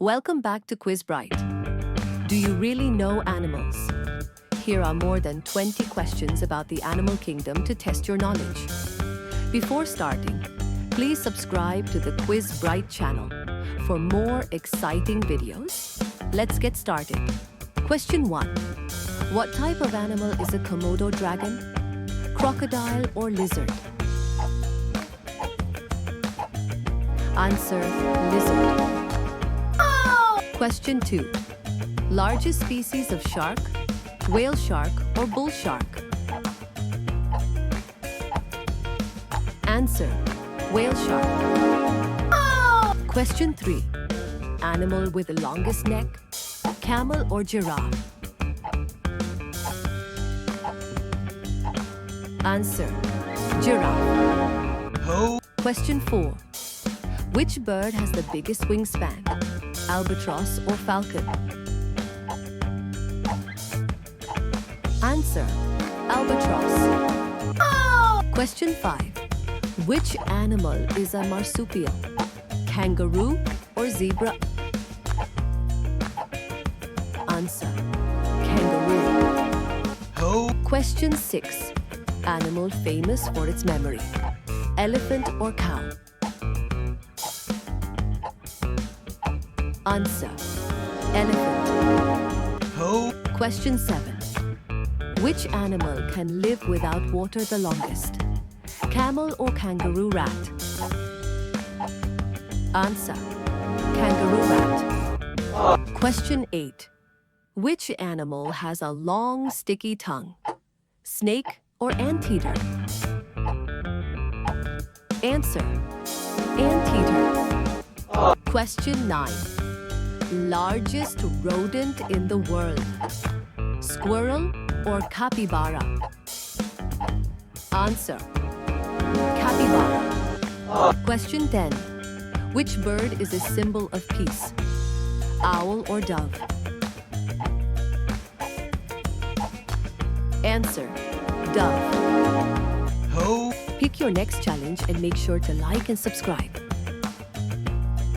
Welcome back to Quiz Bright. Do you really know animals? Here are more than 20 questions about the animal kingdom to test your knowledge. Before starting, please subscribe to the Quiz Bright channel for more exciting videos. Let's get started. Question 1. What type of animal is a Komodo dragon? Crocodile or lizard? Answer: lizard. Question 2. Largest species of shark? Whale shark or bull shark? Answer: whale shark. Question 3. Animal with the longest neck? Camel or giraffe? Answer: giraffe. Question 4. Which bird has the biggest wingspan? Albatross or falcon? Answer: albatross. Question 5. Which animal is a marsupial? Kangaroo or zebra? Answer: kangaroo. Question 6. Animal famous for its memory? Elephant or cow? Answer: elephant. Question 7. Which animal can live without water the longest? Camel or kangaroo rat? Answer: kangaroo rat. Question 8. Which animal has a long, sticky tongue? Snake or anteater? Answer: anteater. Question 9. Largest rodent in the world? Squirrel or capybara? Answer: capybara. Question 10. Which bird is a symbol of peace? Owl or dove? Answer: dove. Pick your next challenge and make sure to like and subscribe.